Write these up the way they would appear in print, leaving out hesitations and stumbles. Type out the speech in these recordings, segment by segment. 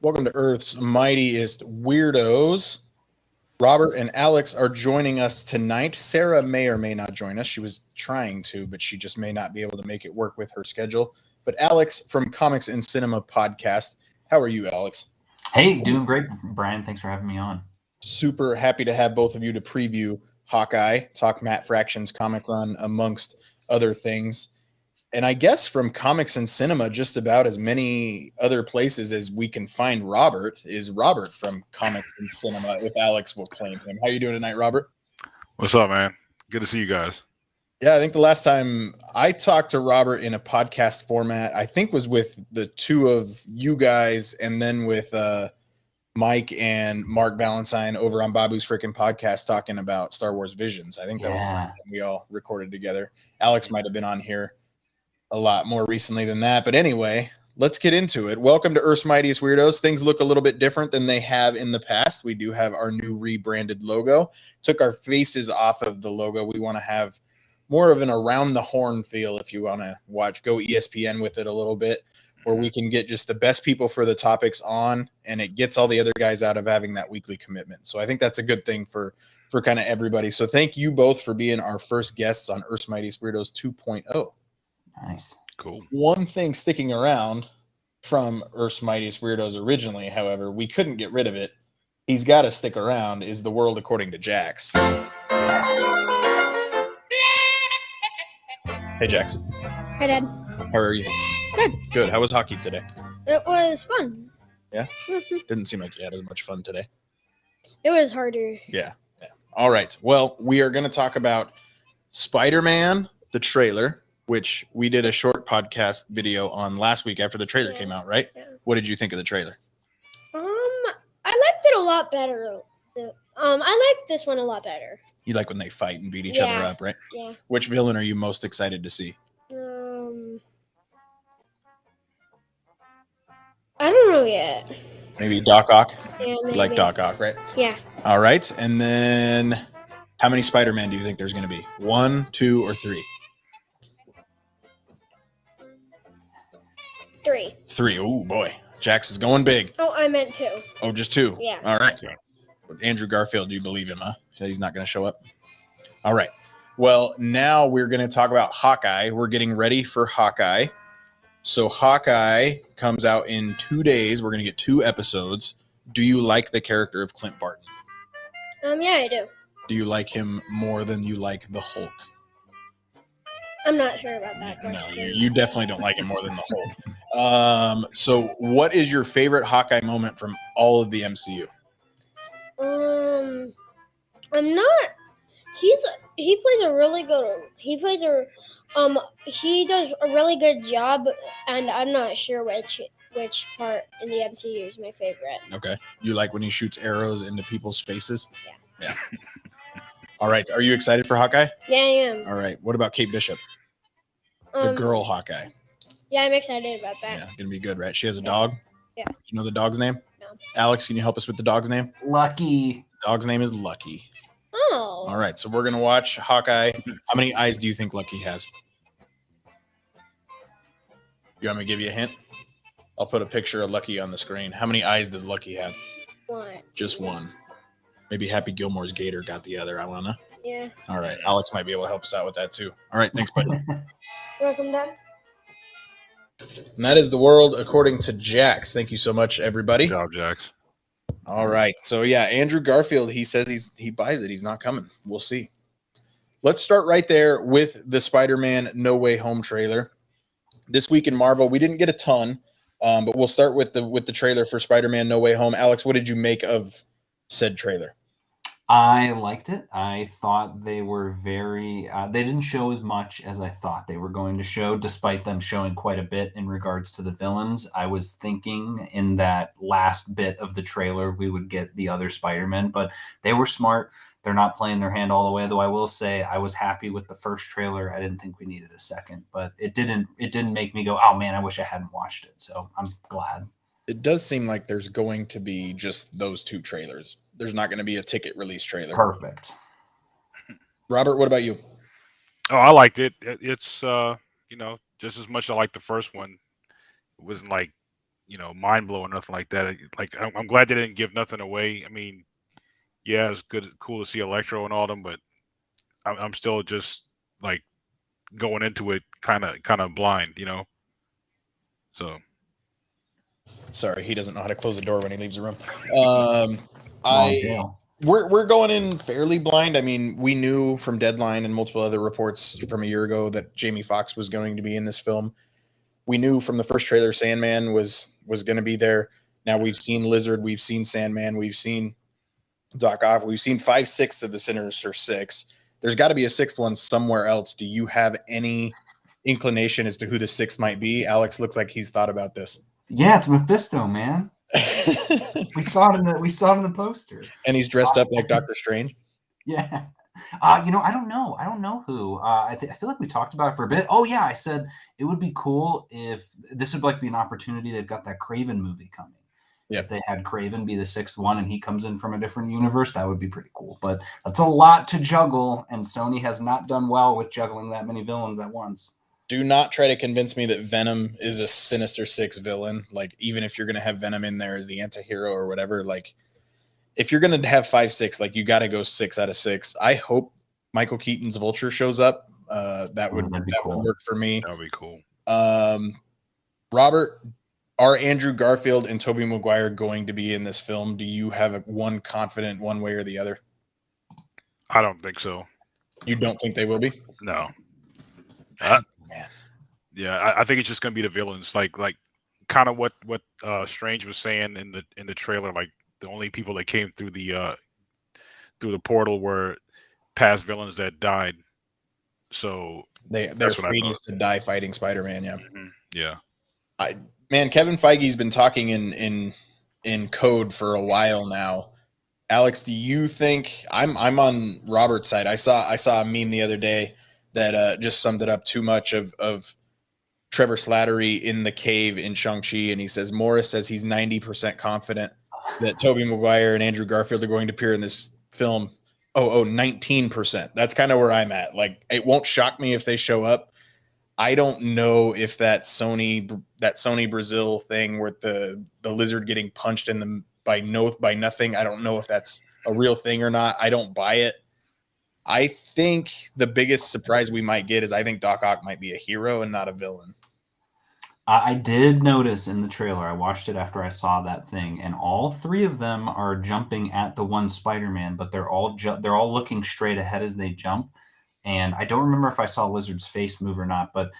Welcome to Earth's Mightiest Weirdos. Robert and Alex are joining us tonight. Sarah may or may not join us. She was trying to, but she just may not be able to make it work with her schedule. But Alex from Comics and Cinema Podcast. How are you, Alex? Hey, doing great, Brian. Thanks for having me on. Super happy to have both of you to preview Hawkeye, talk Matt Fraction's comic run, amongst other things. And I guess from Comics and Cinema, just about as many other places as we can find Robert is Robert from Comics and Cinema, if Alex will claim him. How you doing tonight, Robert? What's up, man? Good to see you guys. Yeah, I think the last time I talked to Robert in a podcast format, I think was with the two of you guys and then with Mike and Mark Valentine over on Babu's Frickin' Podcast talking about Star Wars Visions. I think that was the last time we all recorded together. Alex might have been on here a lot more recently than that. But anyway, let's get into it. Welcome to Earth's Mightiest Weirdos. Things look a little bit different than they have in the past. We do have our new rebranded logo. Took our faces off of the logo. We want to have more of an around the horn feel if you want to go ESPN with it a little bit, where we can get just the best people for the topics on, and it gets all the other guys out of having that weekly commitment. So I think that's a good thing for kind of everybody. So thank you both for being our first guests on Earth's Mightiest Weirdos 2.0. Nice. Cool. One thing sticking around from Earth's Mightiest Weirdos originally, however, we couldn't get rid of it. He's got to stick around, is The World According to Jax. Hey, Jax. Hi, Dad. How are you? Good. Good. How was hockey today? It was fun. Yeah? Mm-hmm. Didn't seem like you had as much fun today. It was harder. Yeah. All right. Well, we are going to talk about Spider-Man, the trailer, which we did a short podcast video on last week after the trailer came out, right? Yeah. What did you think of the trailer? I liked it a lot better. I liked this one a lot better. You like when they fight and beat each other up, right? Yeah. Which villain are you most excited to see? I don't know yet. Maybe Doc Ock? Yeah, You maybe. like Doc Ock, right? Yeah. All right. And then how many Spider-Man do you think there's going to be? 1, 2, or 3? 3. 3. Oh, boy. Jax is going big. Oh, I meant 2. Oh, just 2? Yeah. All right. Andrew Garfield, do you believe him, huh? He's not going to show up? All right. Well, now we're going to talk about Hawkeye. We're getting ready for Hawkeye. So Hawkeye comes out in 2 days. We're going to get 2 episodes. Do you like the character of Clint Barton? Yeah, I do. Do you like him more than you like the Hulk? I'm not sure about that. No, question. you definitely don't like him more than the Hulk. So what is your favorite Hawkeye moment from all of the MCU? I'm not. He plays a really good. He does a really good job, and I'm not sure which part in the MCU is my favorite. Okay. You like when he shoots arrows into people's faces? Yeah. All right. Are you excited for Hawkeye? Yeah, I am. All right. What about Kate Bishop, the girl Hawkeye? Yeah, I'm excited about that. Yeah, gonna be good, right? She has a dog. Yeah. You know the dog's name? No. Alex, can you help us with the dog's name? Lucky. Dog's name is Lucky. Oh. All right. So we're gonna watch Hawkeye. How many eyes do you think Lucky has? You want me to give you a hint? I'll put a picture of Lucky on the screen. How many eyes does Lucky have? 1. Just 1. Maybe Happy Gilmore's gator got the other. I wanna. Yeah. All right. Alex might be able to help us out with that too. All right. Thanks, buddy. Welcome, Dad. And that is The World According to Jax. Thank you so much, everybody. Good job, Jax. All right. So, yeah, Andrew Garfield, he says he buys it. He's not coming. We'll see. Let's start right there with the Spider-Man No Way Home trailer. This week in Marvel, we didn't get a ton, but we'll start with the trailer for Spider-Man No Way Home. Alex, what did you make of said trailer? I liked it. I thought they were very... they didn't show as much as I thought they were going to show, despite them showing quite a bit in regards to the villains. I was thinking in that last bit of the trailer we would get the other Spider-Man, but they were smart. They're not playing their hand all the way, though I will say I was happy with the first trailer. I didn't think we needed a second, but it didn't make me go, oh, man, I wish I hadn't watched it. So I'm glad. It does seem like there's going to be just those 2 trailers. There's not going to be a ticket release trailer. Perfect. Robert, what about you? Oh, I liked it. It's just as much as I liked the first one. It wasn't like mind blowing, nothing like that. Like I'm glad they didn't give nothing away. I mean, yeah, it's cool to see Electro and all them, but I'm still just like going into it kind of blind, So Sorry, he doesn't know how to close the door when he leaves the room. Long tail. We're going in fairly blind. I mean, we knew from Deadline and multiple other reports from a year ago that Jamie Foxx was going to be in this film. We knew from the first trailer Sandman was going to be there. Now we've seen Lizard, we've seen Sandman, we've seen Doc Ock, we've seen 5/6 of the Sinister Six. There's got to be a sixth one somewhere else. Do you have any inclination as to who the sixth might be? Alex looks like he's thought about this. Yeah, it's Mephisto, man. We saw it in the poster. And he's dressed up like Doctor Strange. Yeah. I don't know. I don't know who. I feel like we talked about it for a bit. Oh yeah, I said it would be cool if this would like be an opportunity. They've got that Craven movie coming. Yeah. If they had Craven be the sixth one and he comes in from a different universe, that would be pretty cool. But that's a lot to juggle, and Sony has not done well with juggling that many villains at once. Do not try to convince me that Venom is a Sinister Six villain. Like, even if you're going to have Venom in there as the anti-hero or whatever, like, if you're going to have 5/6, like, you got to go 6 out of 6. I hope Michael Keaton's Vulture shows up. That would cool. work for me. That would be cool. Robert, are Andrew Garfield and Tobey Maguire going to be in this film? Do you have one confident one way or the other? I don't think so. You don't think they will be? No. Man. Yeah, I think it's just gonna be the villains, like kind of what Strange was saying in the trailer. Like the only people that came through the portal were past villains that died. So their fate is to die fighting Spider-Man. Yeah, yeah. Man, Kevin Feige's been talking in code for a while now. Alex, do you think I'm on Robert's side? I saw a meme the other day that just summed it up too much of Trevor Slattery in the cave in Shang-Chi, and he says Morris says he's 90% confident that Tobey Maguire and Andrew Garfield are going to appear in this film. 19%. That's kind of where I'm at. Like, it won't shock me if they show up. I don't know if that Sony Brazil thing where the lizard getting punched in by nothing. I don't know if that's a real thing or not. I don't buy it. I think the biggest surprise we might get is I think Doc Ock might be a hero and not a villain. I did notice in the trailer, I watched it after I saw that thing, and all three of them are jumping at the one Spider-Man, but they're all looking straight ahead as they jump. And I don't remember if I saw Lizard's face move or not, but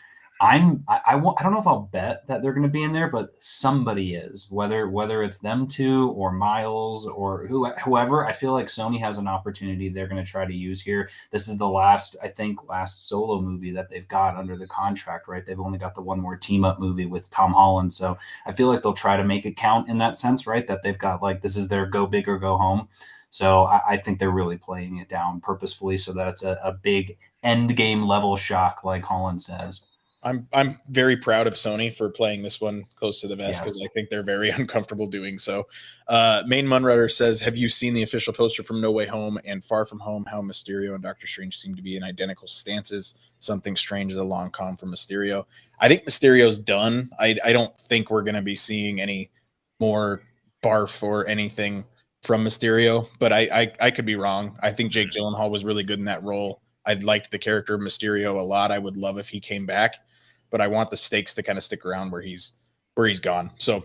I don't know if I'll bet that they're going to be in there, but somebody is, whether it's them two or Miles or whoever. I feel like Sony has an opportunity they're going to try to use here. This is the last solo movie that they've got under the contract, right? They've only got the one more team up movie with Tom Holland. So I feel like they'll try to make it count in that sense, right? That they've got like, this is their go big or go home. So I think they're really playing it down purposefully so that it's a big end game level shock, like Holland says. I'm very proud of Sony for playing this one close to the vest because I think they're very uncomfortable doing so. Main Munrutter says, have you seen the official poster from No Way Home and Far From Home? How Mysterio and Doctor Strange seem to be in identical stances. Something strange is a long con for Mysterio. I think Mysterio's done. I don't think we're going to be seeing any more barf or anything from Mysterio, but I could be wrong. I think Jake Gyllenhaal was really good in that role. I liked the character of Mysterio a lot. I would love if he came back, but I want the stakes to kind of stick around where he's gone. So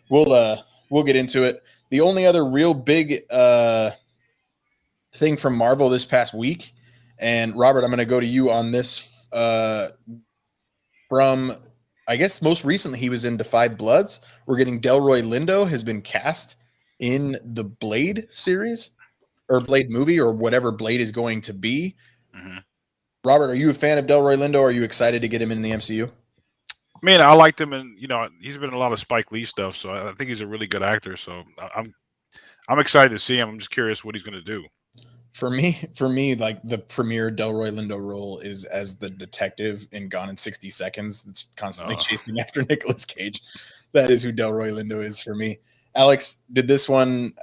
we'll get into it. The only other real big thing from Marvel this past week, and Robert, I'm going to go to you on this. From, I guess most recently he was in Defy Bloods. We're getting Delroy Lindo has been cast in the Blade series or Blade movie or whatever Blade is going to be. Mm-hmm. Robert, are you a fan of Delroy Lindo? Are you excited to get him in the MCU? Man, I liked him, and he's been in a lot of Spike Lee stuff, so I think he's a really good actor. So I'm excited to see him. I'm just curious what he's going to do. For me, like the premier Delroy Lindo role is as the detective in Gone in 60 Seconds. That's constantly chasing after Nicolas Cage. That is who Delroy Lindo is for me. Alex, did this one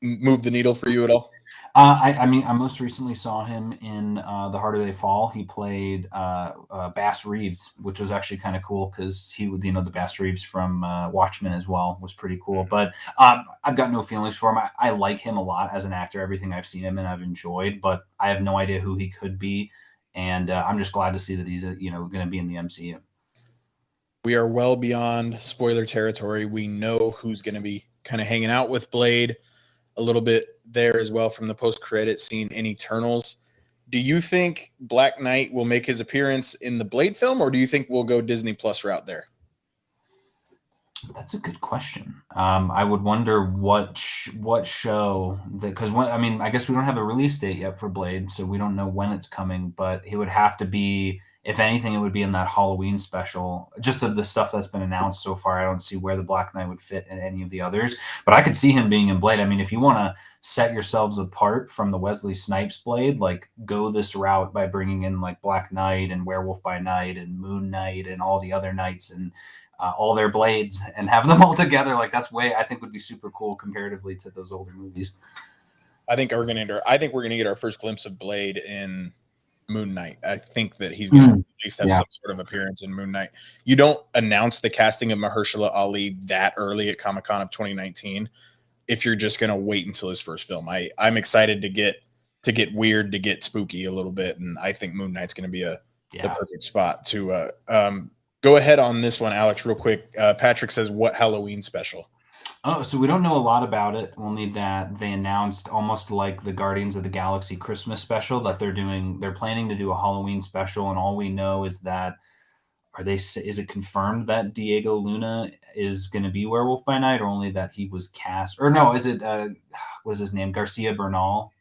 move the needle for you at all? I mean, I most recently saw him in The Harder They Fall. He played Bass Reeves, which was actually kind of cool because he would, the Bass Reeves from Watchmen as well was pretty cool. But I've got no feelings for him. I like him a lot as an actor. Everything I've seen him in, I've enjoyed. But I have no idea who he could be, and I'm just glad to see that he's going to be in the MCU. We are well beyond spoiler territory. We know who's going to be kind of hanging out with Blade a little bit there as well from the post-credit scene in Eternals. Do you think Black Knight will make his appearance in the Blade film, or do you think we'll go Disney Plus route there? That's a good question. I would wonder what show that, because I guess we don't have a release date yet for Blade, so we don't know when it's coming. But it would have to be, if anything, it would be in that Halloween special. Just of the stuff that's been announced so far, I don't see where the Black Knight would fit in any of the others. But I could see him being in Blade. I mean, if you want to set yourselves apart from the Wesley Snipes Blade, like go this route by bringing in like Black Knight and Werewolf by Night and Moon Knight and all the other knights and all their blades and have them all together. Like I think would be super cool comparatively to those older movies. I think we're gonna get our first glimpse of Blade in Moon Knight. I think that he's gonna at least have some sort of appearance in Moon Knight. You don't announce the casting of Mahershala Ali that early at Comic-Con of 2019 if you're just gonna wait until his first film. I'm excited to get weird, to get spooky a little bit, and I think Moon Knight's gonna be the perfect spot to go ahead on this one, Alex, real quick. Patrick says, what Halloween special? Oh, so we don't know a lot about it. Only that they announced, almost like the Guardians of the Galaxy Christmas special, that they're planning to do a Halloween special, and all we know is that is it confirmed that Diego Luna is going to be Werewolf by Night, or only that he was cast? Or no, is it what is his name? Garcia Bernal?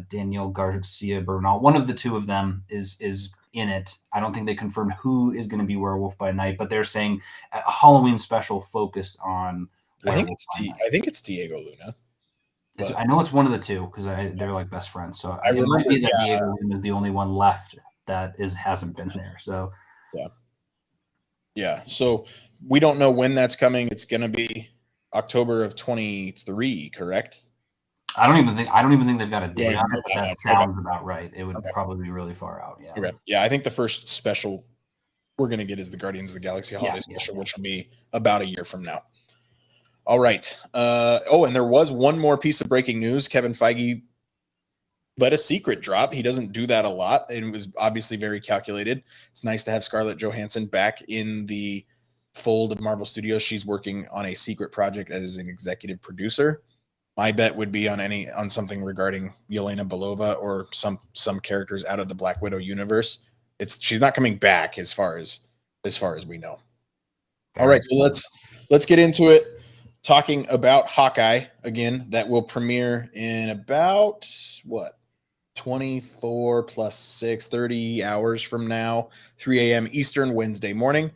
Daniel Garcia Bernal. One of the two of them is in it. I don't think they confirmed who is going to be Werewolf by Night, but they're saying a Halloween special focused on. I think it's Diego Luna. I know it's one of the two because they're like best friends. So I remember might be that Diego Luna is the only one left that hasn't been there. So yeah. So we don't know when that's coming. It's going to be October of 23, correct? I don't even think they've got a date on it, but that sounds about right. It would probably be really far out. Yeah. Okay. Yeah, I think the first special we're going to get is the Guardians of the Galaxy Holiday Special, which will be about a year from now. All right. And there was one more piece of breaking news. Kevin Feige let a secret drop. He doesn't do that a lot, and it was obviously very calculated. It's nice to have Scarlett Johansson back in the fold of Marvel Studios. She's working on a secret project as an executive producer. My bet would be on something regarding Yelena Belova or some characters out of the Black Widow universe. She's not coming back as far as we know. All right, so let's get into it. Talking about Hawkeye again, that will premiere in about 24 plus 6, 30 hours from now, 3 a.m. Eastern, Wednesday morning.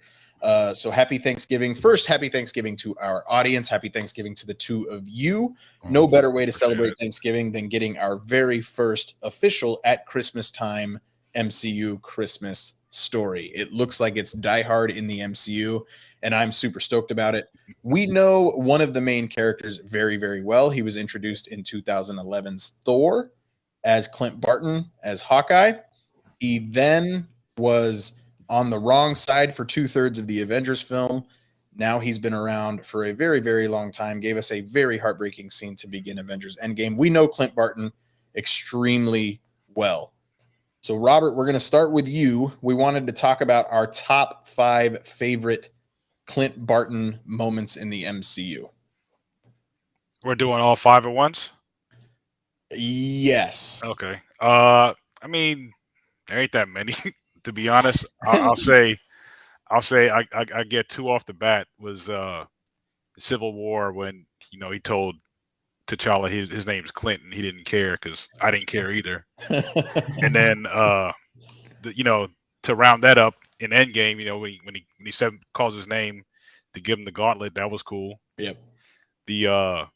So happy Thanksgiving. First, happy Thanksgiving to our audience. Happy Thanksgiving to the two of you. No better way to celebrate Thanksgiving than getting our very first official at Christmas time MCU Christmas story. It looks like it's Die Hard in the MCU, and I'm super stoked about it. We know one of the main characters very, very well. He was introduced in 2011's Thor as Clint Barton as Hawkeye. He then was on the wrong side for 2/3 of the Avengers film. Now he's been around for a very, very long time. Gave us a very heartbreaking scene to begin Avengers Endgame. We know Clint Barton extremely well. So, Robert, we're going to start with you. We wanted to talk about our top 5 favorite Clint Barton moments in the MCU. We're doing all 5 at once? Yes. Okay. I mean, there ain't that many. To be honest, I'll say I get 2 off the bat was Civil War when he told T'Challa his name's Clinton. He didn't care because I didn't care either. And then to round that up in Endgame, when he calls his name to give him the gauntlet, that was cool. Yep. The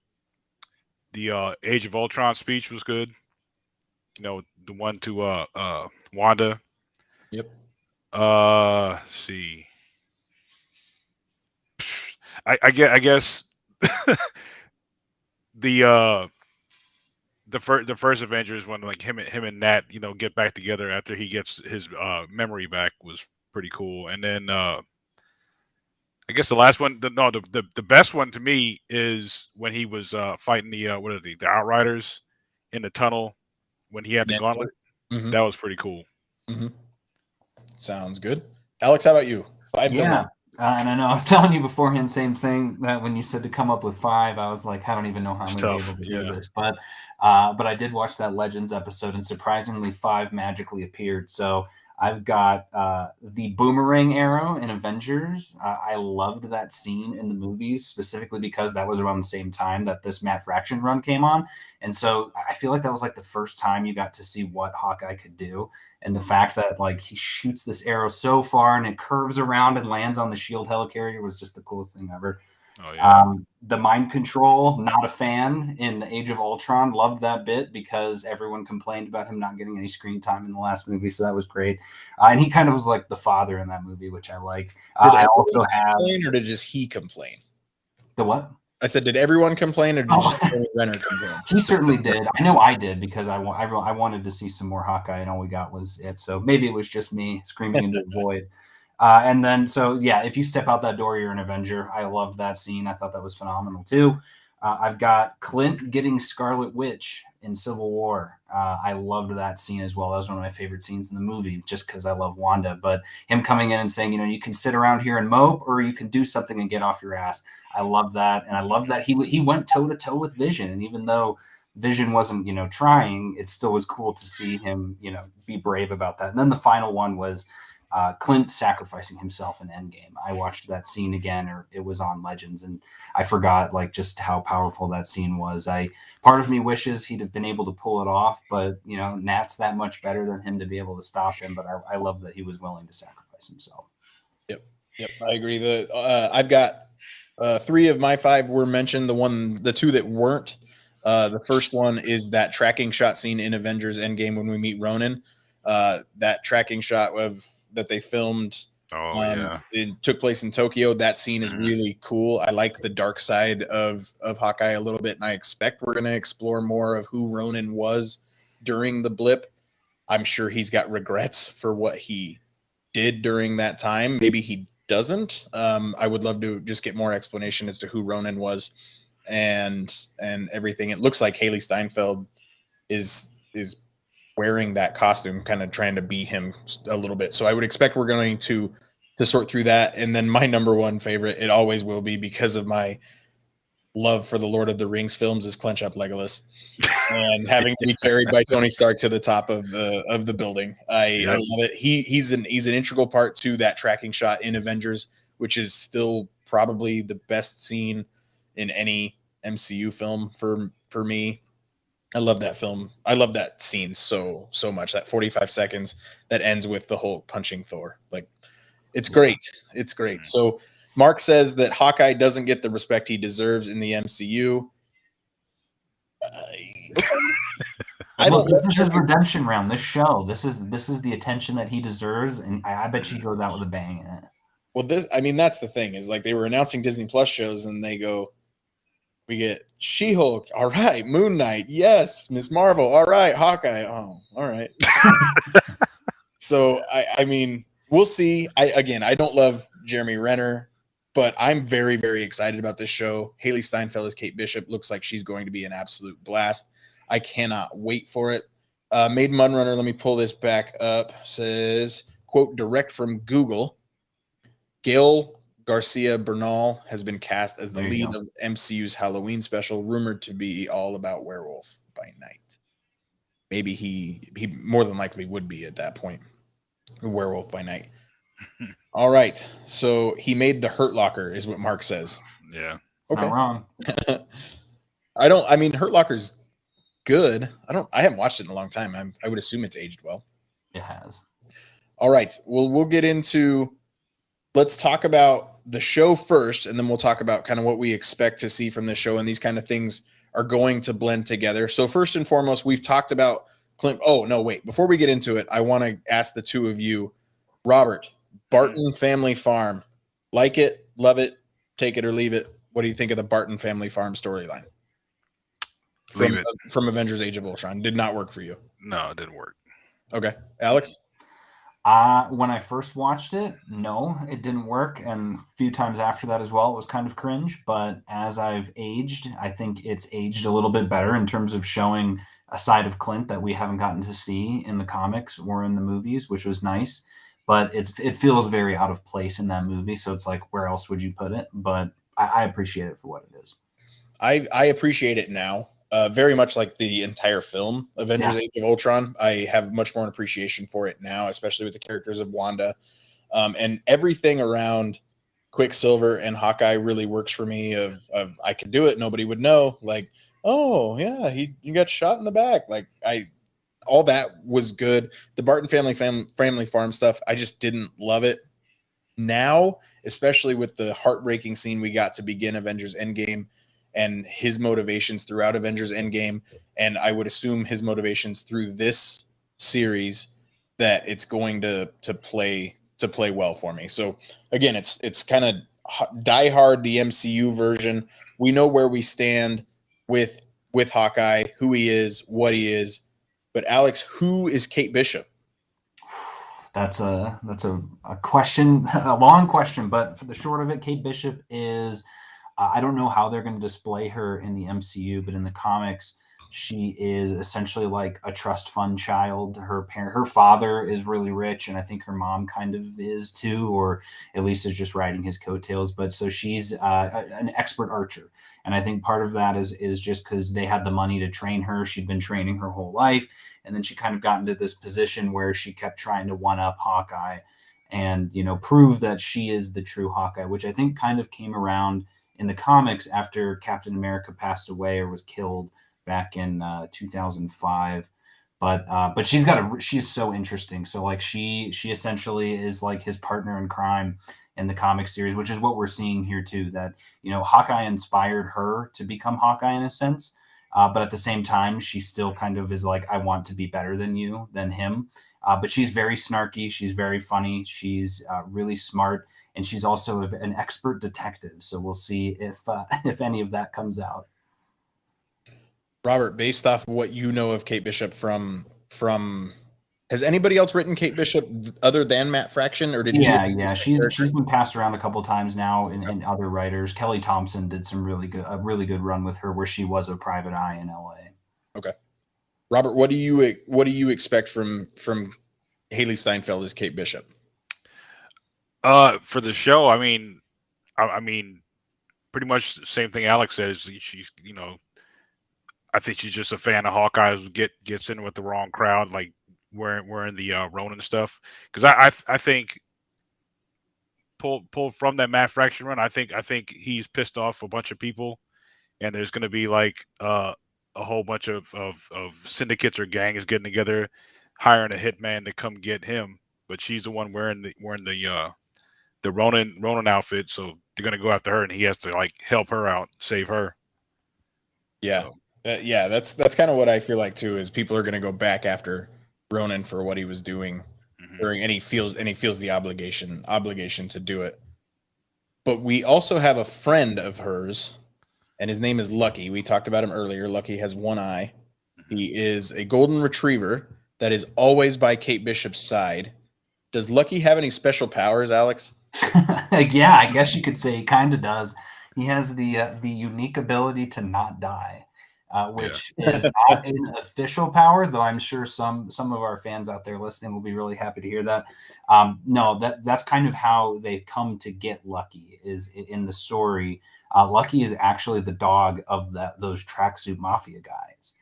Age of Ultron speech was good. The one to Wanda. Yep. See. I guess the the first Avengers when like him and Nat, get back together after he gets his memory back was pretty cool. And then I guess the last one, the best one to me is when he was fighting the the Outriders in the tunnel when he had the gauntlet. Mm-hmm. That was pretty cool. Mm-hmm. Sounds good. Alex, how about you? 5 Yeah. And I know I was telling you beforehand, same thing, that when you said to come up with 5, I was like, I don't even know how I'm going to be able to do this. But I did watch that Legends episode, and surprisingly, 5 magically appeared. So I've got the boomerang arrow in Avengers. I loved that scene in the movies, specifically because that was around the same time that this Matt Fraction run came on. And so I feel like that was like the first time you got to see what Hawkeye could do. And the fact that like he shoots this arrow so far and it curves around and lands on the shield helicarrier was just the coolest thing ever. Oh, yeah. The mind control, not a fan in Age of Ultron. Loved that bit because everyone complained about him not getting any screen time in the last movie, so that was great. And he kind of was like the father in that movie, which I liked. I also have. Complain, or did just he complain? The what? I said, did everyone complain, or did just Renner complain? He certainly did. I know I did because I wanted to see some more Hawkeye, and all we got was it. So maybe it was just me screaming into the void. And then, so yeah, if you step out that door, you're an Avenger. I loved that scene. I thought that was phenomenal too. I've got Clint getting Scarlet Witch in Civil War. I loved that scene as well. That was one of my favorite scenes in the movie, just because I love Wanda. But him coming in and saying, you can sit around here and mope, or you can do something and get off your ass. I love that, and I love that he went toe to toe with Vision, and even though Vision wasn't trying, it still was cool to see him be brave about that. And then the final one was Clint sacrificing himself in Endgame. I watched that scene again, or it was on Legends, and I forgot like just how powerful that scene was. Part of me wishes he'd have been able to pull it off, but Nat's that much better than him to be able to stop him. But I love that he was willing to sacrifice himself. Yep, I agree. I've got 3 of my 5 were mentioned. The 2 that weren't. The first one is that tracking shot scene in Avengers Endgame when we meet Ronan. That tracking shot that they filmed. It took place in Tokyo. That scene is really cool. I like the dark side of Hawkeye a little bit, and I expect we're going to explore more of who Ronan was during the blip. I'm sure he's got regrets for what he did during that time. Maybe he doesn't. I would love to just get more explanation as to who Ronan was and everything. It looks like Haley Steinfeld is wearing that costume, kind of trying to be him a little bit. So I would expect we're going to sort through that. And then my number 1 favorite, it always will be because of my love for the Lord of the Rings films, is clench up Legolas and having to be carried by Tony Stark to the top of the building. I love it. He's an integral part to that tracking shot in Avengers, which is still probably the best scene in any MCU film for me. I love that film. I love that scene so much. That 45 seconds that ends with the Hulk punching Thor. Like, it's great. It's great. So Mark says that Hawkeye doesn't get the respect he deserves in the MCU. This is his redemption round. This show. This is the attention that he deserves, and I bet you he goes out with a bang in it. Well, that's the thing, is like they were announcing Disney Plus shows, and they go, we get She-Hulk, all right. Moon Knight, yes. Miss Marvel, all right. Hawkeye, oh, all right. So, I mean, we'll see. I don't love Jeremy Renner, but I'm very, very excited about this show. Haley Steinfeld as Kate Bishop looks like she's going to be an absolute blast. I cannot wait for it. Maiden Mudrunner, let me pull this back up, says, quote, direct from Google, Gail Garcia Bernal has been cast as the lead of MCU's Halloween special, rumored to be all about Werewolf by Night. Maybe he more than likely would be at that point. Werewolf by Night. All right. So he made the Hurt Locker, is what Mark says. Yeah. Okay. Not wrong. Hurt Locker's good. I haven't watched it in a long time. I would assume it's aged well. It has. All right. Well, we'll get into, let's talk about the show first, and then we'll talk about kind of what we expect to see from the show, and these kind of things are going to blend together. So first and foremost, we've talked about Clint. Oh, no, wait. Before we get into it, I want to ask the two of you, Robert, Barton Family Farm, like it, love it, take it or leave it. What do you think of the Barton Family Farm storyline? Leave it. from Avengers: Age of Ultron did not work for you. No, it didn't work. Okay, Alex. When I first watched it, no, it didn't work. And a few times after that as well, it was kind of cringe. But as I've aged, I think it's aged a little bit better in terms of showing a side of Clint that we haven't gotten to see in the comics or in the movies, which was nice. But it feels very out of place in that movie. So it's like, where else would you put it? But I appreciate it for what it is. I appreciate it now. Very much like the entire film, Avengers: Age of Ultron. I have much more appreciation for it now, especially with the characters of Wanda, and everything around Quicksilver and Hawkeye really works for me. Of I could do it, nobody would know. Like, oh yeah, you got shot in the back. Like all that was good. The Barton family farm stuff, I just didn't love it. Now, especially with the heartbreaking scene we got to begin Avengers Endgame and his motivations throughout Avengers Endgame, and I would assume his motivations through this series, that it's going to play well for me. So again, it's kind of Die Hard, the MCU version. We know where we stand with Hawkeye, who he is, what he is. But Alex, who is Kate Bishop? That's a question, a long question, but for the short of it, Kate Bishop is, I don't know how they're going to display her in the MCU, but in the comics, she is essentially like a trust fund child. Her father is really rich, and I think her mom kind of is too, or at least is just riding his coattails. But so she's an expert archer, and I think part of that is just because they had the money to train her. She'd been training her whole life, and then she kind of got into this position where she kept trying to one up Hawkeye, and prove that she is the true Hawkeye, which I think kind of came around in the comics after Captain America passed away or was killed back in 2005. But she's so interesting. So like she essentially is like his partner in crime in the comic series, which is what we're seeing here too. That Hawkeye inspired her to become Hawkeye in a sense, but at the same time, she still kind of is like, I want to be better than him. But she's very snarky. She's very funny. She's really smart. And she's also an expert detective. So we'll see if any of that comes out. Robert, based off what you know of Kate Bishop from has anybody else written Kate Bishop other than Matt Fraction, or did he? Yeah. She's been passed around a couple times now in other writers. Kelly Thompson did a really good run with her where she was a private eye in LA. Okay. Robert, what do you expect from Haley Steinfeld as Kate Bishop? For the show, I mean, pretty much the same thing Alex says. She's, I think she's just a fan of Hawkeye who gets in with the wrong crowd, like wearing the Ronin stuff. Because I think pull from that Matt Fraction run, I think he's pissed off a bunch of people, and there's going to be like a whole bunch of syndicates or gangs getting together, hiring a hitman to come get him. But she's the one wearing the Ronin outfit, so they're gonna go after her, and he has to like help her out, save her. Yeah, so. That's kind of what I feel like too. Is people are gonna go back after Ronin for what he was doing, and he feels the obligation to do it. But we also have a friend of hers, and his name is Lucky. We talked about him earlier. Lucky has one eye. He is a golden retriever that is always by Kate Bishop's side. Does Lucky have any special powers, Alex? Yeah, I guess you could say he kind of does. He has the unique ability to not die, which is not an official power, though I'm sure some of our fans out there listening will be really happy to hear that. No, that's kind of how they come to get Lucky is in the story. Lucky is actually the dog of those tracksuit mafia guys.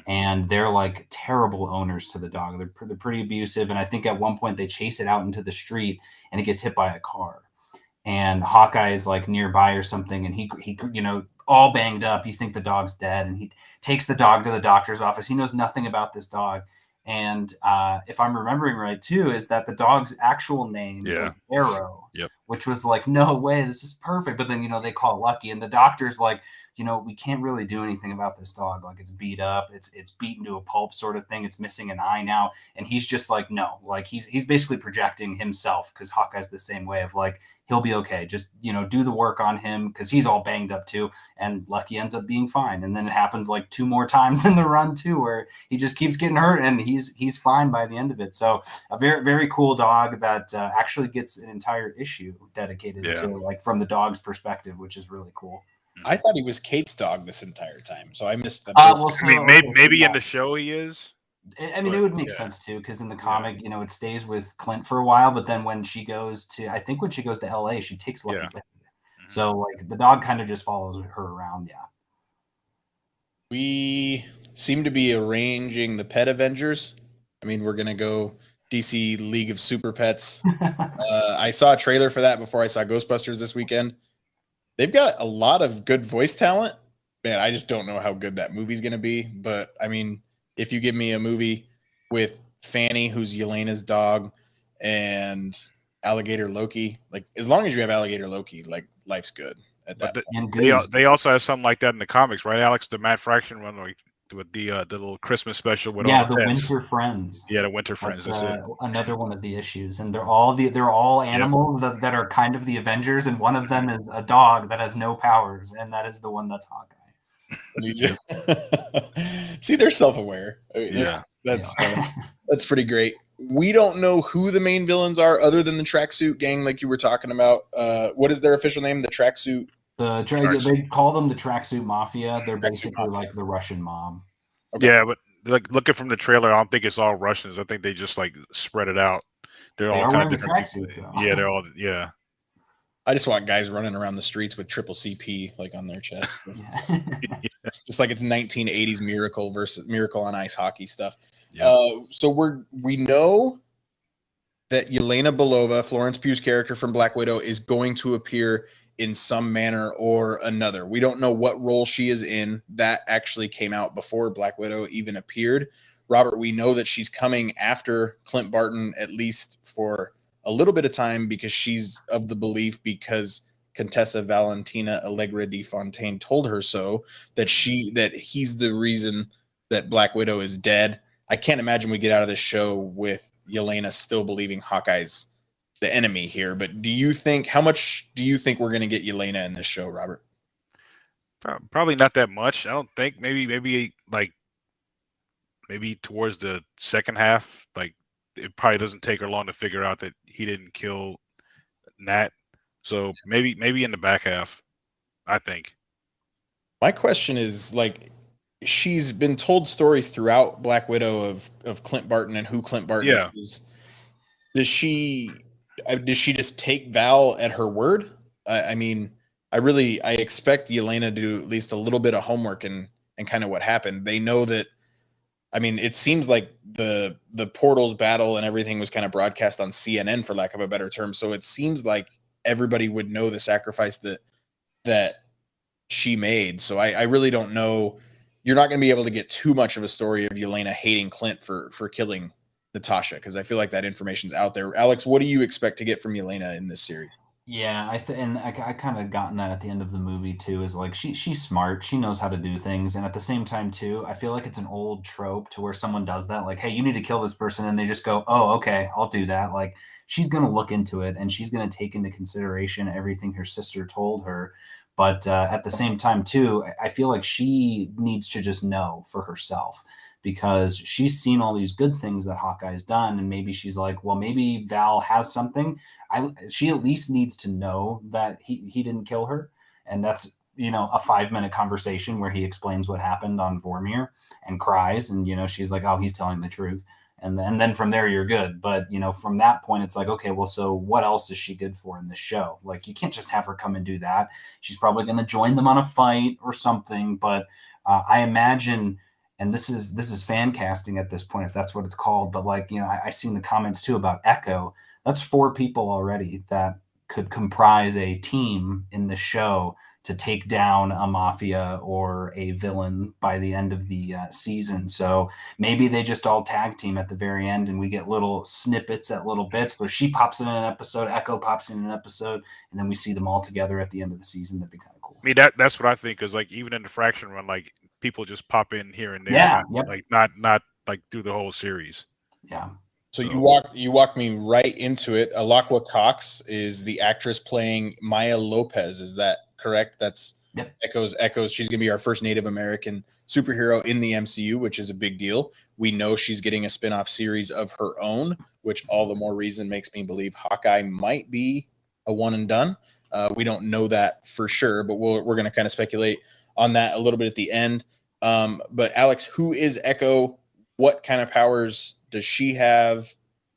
And they're like terrible owners to the dog. They're pretty abusive. And I think at one point they chase it out into the street and it gets hit by a car. And Hawkeye is like nearby or something. And he all banged up. You think the dog's dead. And he takes the dog to the doctor's office. He knows nothing about this dog. And if I'm remembering right, too, is that the dog's actual name was Arrow, which was like, no way, this is perfect. But then, they call it Lucky. And the doctor's like, we can't really do anything about this dog. Like, it's beat up, it's beaten to a pulp sort of thing. It's missing an eye now. And he's just like, no, like he's basically projecting himself, because Hawkeye's the same way of like, he'll be okay. Just, do the work on him, because he's all banged up too. And Lucky ends up being fine. And then it happens like 2 more times in the run too, where he just keeps getting hurt and he's fine by the end of it. So a very, very cool dog that actually gets an entire issue dedicated to, like, from the dog's perspective, which is really cool. I thought he was Kate's dog this entire time, so I missed the. Well, so, maybe in the show he is. I mean, it would make sense too, because in the comic, it stays with Clint for a while, but then when she goes to LA, she takes Lucky with her. So like the dog kind of just follows her around. Yeah. We seem to be arranging the Pet Avengers. I mean, we're gonna go DC League of Super Pets. I saw a trailer for that before I saw Ghostbusters this weekend. They've got a lot of good voice talent. Man, I just don't know how good that movie's gonna be. But I mean, if you give me a movie with Fanny, who's Yelena's dog, and Alligator Loki, like, as long as you have Alligator Loki, like, life's good at that point. They also have something like that in the comics, right, Alex? The Matt Fraction one, like, with the little Christmas special with all the pets. Winter Friends. Yeah, the Winter Friends. That's it. Another one of the issues, and they're all animals that are kind of the Avengers, and one of them is a dog that has no powers, and that is the one that's Hawkeye. See, they're self-aware. I mean, that's pretty great. We don't know who the main villains are other than the tracksuit gang, like you were talking about. What is their official name? The tracksuit. They call them the tracksuit mafia. They're basically like the Russian mob. Okay. Yeah, but like looking from the trailer, I don't think it's all Russians. I think they just like spread it out. They're all kind of different people. Yeah, they're all I just want guys running around the streets with triple CP like on their chest. Just like it's 1980s Miracle on Ice hockey stuff. Yeah. So we know that Yelena Belova, Florence Pugh's character from Black Widow, is going to appear in some manner or another. We don't know what role she is in. That actually came out before Black Widow even appeared. Robert, we know that she's coming after Clint Barton, at least for a little bit of time, because she's of the belief, because Contessa Valentina Allegra de Fontaine told her so, that he's the reason that Black Widow is dead. I can't imagine we get out of this show with Yelena still believing Hawkeye's the enemy here. But how much do you think we're going to get Yelena in this show, Robert? Probably not that much. I don't think. Maybe towards the second half, like, it probably doesn't take her long to figure out that he didn't kill Nat. So maybe in the back half, I think. My question is, like, she's been told stories throughout Black Widow of Clint Barton and who Clint Barton is. Does she just take Val at her word? I mean, I expect Yelena to do at least a little bit of homework and kind of what happened. They know that. I mean, it seems like the Portals battle and everything was kind of broadcast on CNN, for lack of a better term. So it seems like everybody would know the sacrifice that she made. So I really don't know. You're not going to be able to get too much of a story of Yelena hating Clint for killing Natasha, because I feel like that information's out there. Alex, what do you expect to get from Yelena in this series? Yeah, I kind of gotten that at the end of the movie too. Is like she's smart, she knows how to do things, and at the same time too, I feel like it's an old trope to where someone does that, like, hey, you need to kill this person, and they just go, oh, okay, I'll do that. Like, she's gonna look into it, and she's gonna take into consideration everything her sister told her. But at the same time too, I feel like she needs to just know for herself, because she's seen all these good things that Hawkeye's done, and maybe she's like, well, maybe Val has something. She at least needs to know that he didn't kill her, and that's a 5-minute conversation where he explains what happened on Vormir and cries, and she's like, oh, he's telling the truth, and then from there you're good. But from that point, it's like, okay, well, so what else is she good for in this show? Like, you can't just have her come and do that. She's probably going to join them on a fight or something. But I imagine. And this is fan casting at this point, if that's what it's called. But like, I seen the comments too about Echo. That's 4 people already that could comprise a team in the show to take down a mafia or a villain by the end of the season. So maybe they just all tag team at the very end, and we get little snippets at little bits. So she pops in an episode, Echo pops in an episode, and then we see them all together at the end of the season. That'd be kind of cool. I mean that's what I think, because like even in the fraction run, like people just pop in here and there, Yeah. not Yep. not like through the whole series. Yeah. So you walked me right into it. Alakwa Cox is the actress playing Maya Lopez. Is that correct? That's Yep. Echoes. She's going to be our first Native American superhero in the MCU, which is a big deal. We know she's getting a spin-off series of her own, which all the more reason makes me believe Hawkeye might be a one and done. We don't know that for sure, but we're going to kind of speculate on that a little bit at the end. But Alex, who is Echo? What kind of powers does she have?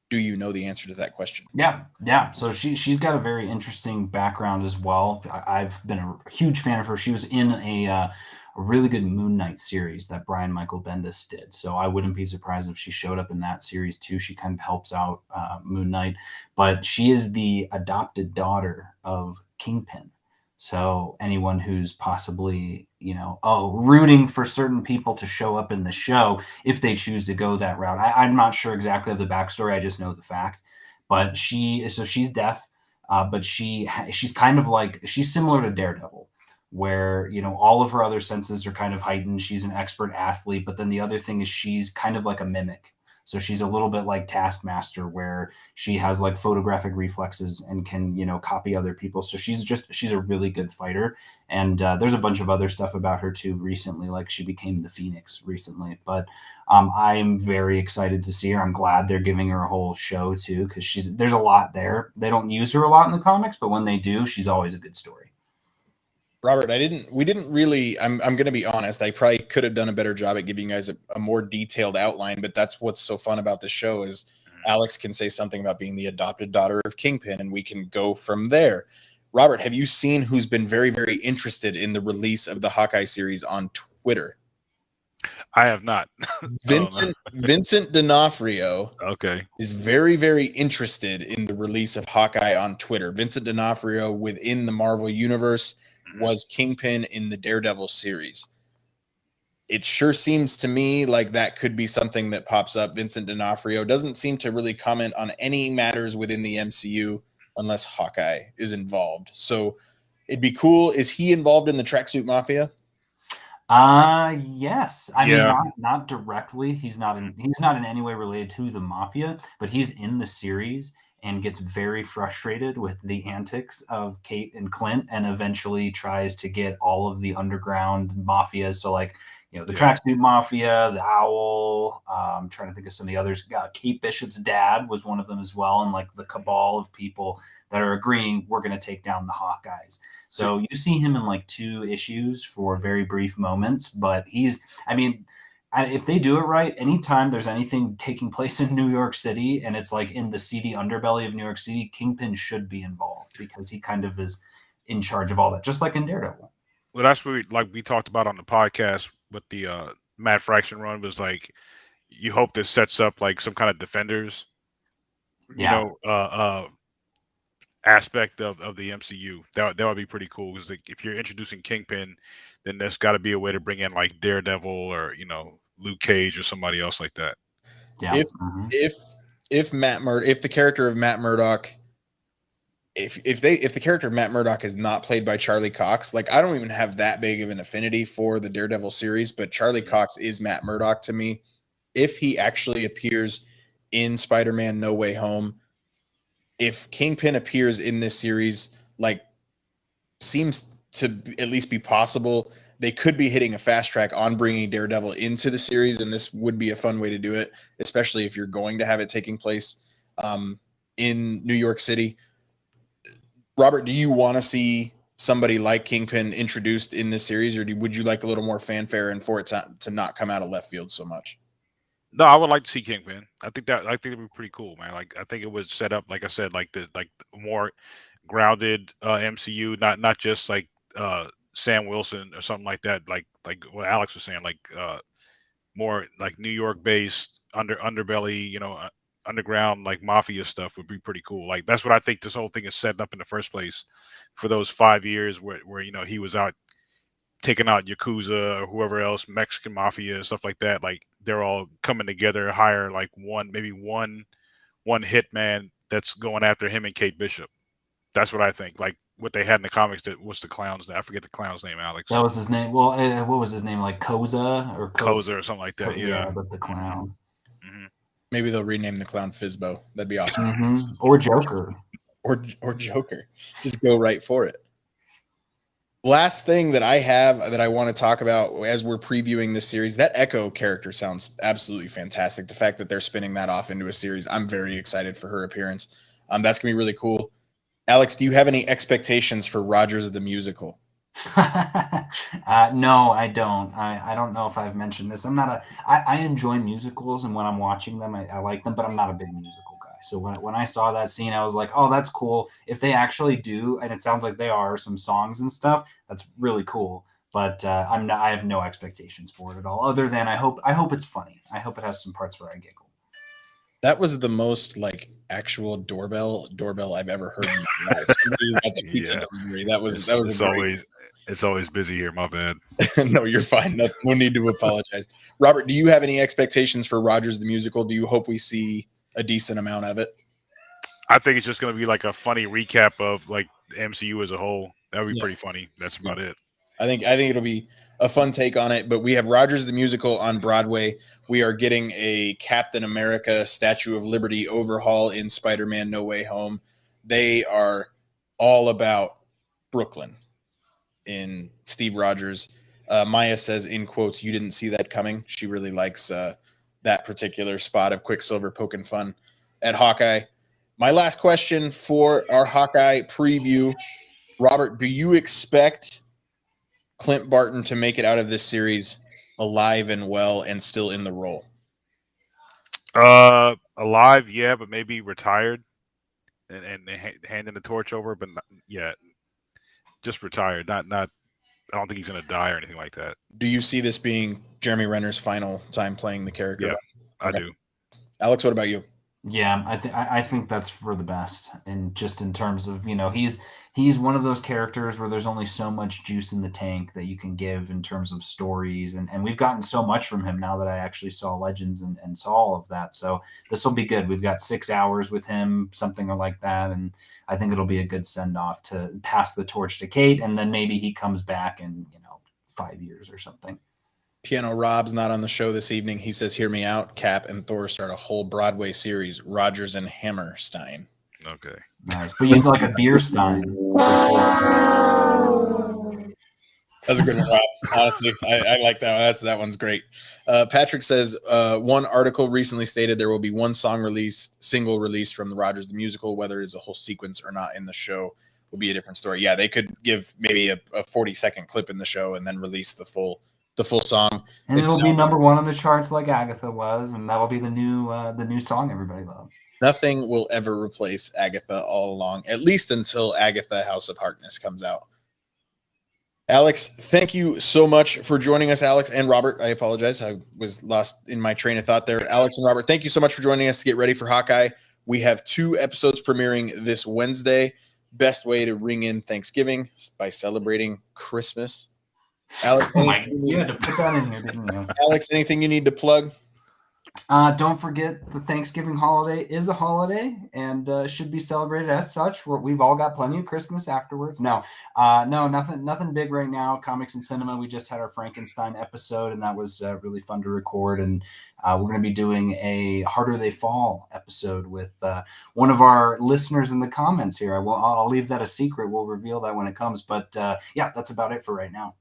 Do you know the answer to that question? Yeah. So she's got a very interesting background as well. I've been a huge fan of her. She was in a really good Moon Knight series that Brian Michael Bendis did. So I wouldn't be surprised if she showed up in that series too. She kind of helps out Moon Knight, but she is the adopted daughter of Kingpin. So anyone who's possibly, rooting for certain people to show up in the show, if they choose to go that route, I'm not sure exactly of the backstory. I just know the fact. But she's deaf, but she's kind of like, she's similar to Daredevil, where all of her other senses are kind of heightened. She's an expert athlete, but then the other thing is she's kind of like a mimic. So she's a little bit like Taskmaster, where she has like photographic reflexes and can copy other people. So she's a really good fighter. And there's a bunch of other stuff about her too recently, like she became the Phoenix recently. But I'm very excited to see her. I'm glad they're giving her a whole show too, because there's a lot there. They don't use her a lot in the comics, but when they do, she's always a good story. Robert, we didn't really, I'm going to be honest. I probably could have done a better job at giving you guys a more detailed outline, but that's what's so fun about this show is Alex can say something about being the adopted daughter of Kingpin and we can go from there. Robert, have you seen who's been very, very interested in the release of the Hawkeye series on Twitter? I have not. Vincent D'Onofrio Okay. is very, very interested in the release of Hawkeye on Twitter. Vincent D'Onofrio within the Marvel Universe was Kingpin in the Daredevil series. It sure seems to me like that could be something that pops up. Vincent D'Onofrio doesn't seem to really comment on any matters within the MCU unless Hawkeye is involved. So it'd be cool. Is he involved in the Tracksuit Mafia? Yes. I mean, not directly. He's not in any way related to the mafia, but he's in the series and gets very frustrated with the antics of Kate and Clint, and eventually tries to get all of the underground mafias. So like, the Tracksuit Mafia, the Owl. I'm trying to think of some of the others. Kate Bishop's dad was one of them as well, and like the cabal of people that are agreeing we're going to take down the Hawkeyes. So you see him in like 2 issues for very brief moments, but if they do it right, anytime there's anything taking place in New York City and it's like in the seedy underbelly of New York City, Kingpin should be involved because he kind of is in charge of all that, just like in Daredevil. Well, that's what we talked about on the podcast with the Mad Fraction run, was like, you hope this sets up like some kind of Defenders, aspect of the MCU. That would be pretty cool, because like, if you're introducing Kingpin, then there's got to be a way to bring in like Daredevil or Luke Cage or somebody else like that. Yeah. If the character of Matt Murdock, if the character of Matt Murdock is not played by Charlie Cox, like I don't even have that big of an affinity for the Daredevil series, but Charlie Cox is Matt Murdock to me. If he actually appears in Spider-Man No Way Home, if Kingpin appears in this series, like seems to at least be possible, they could be hitting a fast track on bringing Daredevil into the series, and this would be a fun way to do it, especially if you're going to have it taking place in New York City. Robert, do you want to see somebody like Kingpin introduced in this series, or would you like a little more fanfare and for it to not come out of left field so much? No, I would like to see Kingpin. I think it'd be pretty cool, man. Like I think it would set up, like I said, like the more grounded MCU, not just like Sam Wilson or something like that. Like what Alex was saying, like more like New York based underbelly, underground like mafia stuff would be pretty cool. Like that's what I think this whole thing is setting up in the first place, for those 5 years where he was out taking out Yakuza or whoever else, Mexican mafia and stuff like that. Like they're all coming together, hire like one hitman that's going after him and Kate Bishop. That's what I think. Like what they had in the comics. That was the clown's name. I forget the clown's name, Alex. That was his name. Well, what was his name? Like Koza or Koza or something like that. Yeah. but the clown. Mm-hmm. Maybe they'll rename the clown Fizbo. That'd be awesome. Mm-hmm. Or Joker. Or Joker. Just go right for it. Last thing that I have that I want to talk about as we're previewing this series, that Echo character sounds absolutely fantastic. The fact that they're spinning that off into a series, I'm very excited for her appearance. That's going to be really cool. Alex, do you have any expectations for Rogers the Musical? No, I don't. I don't know if I've mentioned this. I enjoy musicals, and when I'm watching them, I like them, but I'm not a big musical guy. So when I saw that scene, I was like, oh, that's cool. If they actually do, and it sounds like they are, some songs and stuff, that's really cool. But I have no expectations for it at all, other than I hope it's funny. I hope it has some parts where I giggle. That was the most like actual doorbell I've ever heard in my life. Somebody was at the pizza delivery. That was it's always busy here. My bad. No, you're fine. No need to apologize. Robert, do you have any expectations for Rogers the Musical? Do you hope we see a decent amount of it? I think it's just going to be like a funny recap of like the MCU as a whole. That would be pretty funny. That's about it. I think it'll be a fun take on it, but we have Rogers the Musical on Broadway. We are getting a Captain America Statue of Liberty overhaul in Spider-Man No Way Home. They are all about Brooklyn in Steve Rogers. Maya says, in quotes, you didn't see that coming. She really likes that particular spot of Quicksilver poking fun at Hawkeye. My last question for our Hawkeye preview, Robert, do you expect Clint Barton to make it out of this series alive and well and still in the role? Alive, yeah, but maybe retired and handing the torch over, but not yet. Just retired. Not. I don't think he's going to die or anything like that. Do you see this being Jeremy Renner's final time playing the character? Yeah, I do. Alex, what about you? Yeah, I think that's for the best, and just in terms of he's one of those characters where there's only so much juice in the tank that you can give in terms of stories, and we've gotten so much from him now that I actually saw Legends and saw all of that. So this will be good. We've got 6 hours with him, something like that, and I think it'll be a good send off to pass the torch to Kate, and then maybe he comes back in 5 years or something. Piano Rob's not on the show this evening. He says, hear me out. Cap and Thor start a whole Broadway series, Rogers and Hammerstein. Okay. Nice. But you'd like a beer stein. That's a good one, Rob. Honestly, I like that one. That one's great. Patrick says, one article recently stated there will be one single release from the Rogers the Musical, whether it's a whole sequence or not in the show will be a different story. Yeah, they could give maybe a 40-second clip in the show and then release the full song, and it'll be number one on the charts like Agatha was, and that'll be the new song everybody loves. Nothing will ever replace Agatha all along, at least until Agatha House of Harkness comes out. Alex, thank you so much for joining us. Alex and Robert, I apologize, I was lost in my train of thought there. Alex and Robert, thank you so much for joining us to get ready for Hawkeye. We have 2 episodes premiering this Wednesday. Best way to ring in Thanksgiving by celebrating Christmas. Alex, you had to put that in there, didn't you? Alex, anything you need to plug? Don't forget the Thanksgiving holiday is a holiday and should be celebrated as such. We've all got plenty of Christmas afterwards. No, nothing big right now. Comics and cinema. We just had our Frankenstein episode, and that was really fun to record. And we're going to be doing a Harder They Fall episode with one of our listeners in the comments here. I'll leave that a secret. We'll reveal that when it comes. But yeah, that's about it for right now.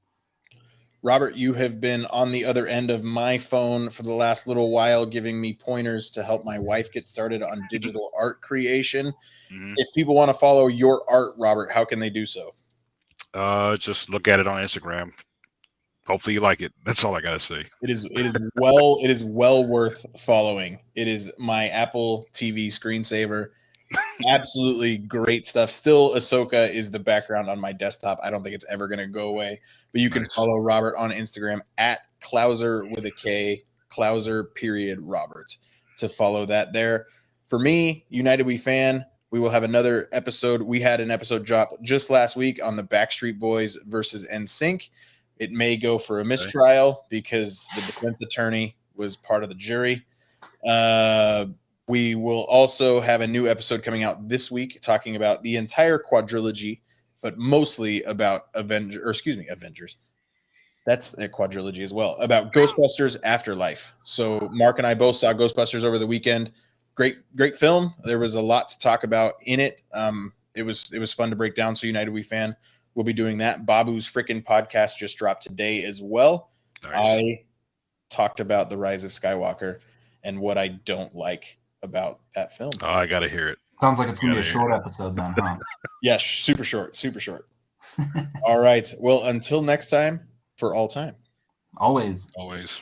Robert, you have been on the other end of my phone for the last little while, giving me pointers to help my wife get started on digital art creation. Mm-hmm. If people want to follow your art, Robert, how can they do so? Just look at it on Instagram. Hopefully you like it. That's all I gotta say. It is well worth following. It is my Apple TV screensaver. Absolutely great stuff. Still, Ahsoka is the background on my desktop. I don't think it's ever going to go away. But you can follow Robert on Instagram at Klauser with a K, Klauser _Robert to follow that there. For me, United We Fan, we will have another episode. We had an episode drop just last week on the Backstreet Boys versus NSYNC. It may go for a mistrial because the defense attorney was part of the jury. We will also have a new episode coming out this week talking about the entire quadrilogy but mostly about Avengers. That's a quadrilogy as well, about Ghostbusters Afterlife. So Mark and I both saw Ghostbusters over the weekend. Great film. There was a lot to talk about in it. It was fun to break down. So United We fan, we'll be doing that. Babu's freaking podcast just dropped today as well. Nice. I talked about The Rise of Skywalker and what I don't like about that film. Oh, I gotta hear it. Sounds like it's going to be a short episode then, huh? Yes, super short. All right. Well, until next time, for all time. Always. Always.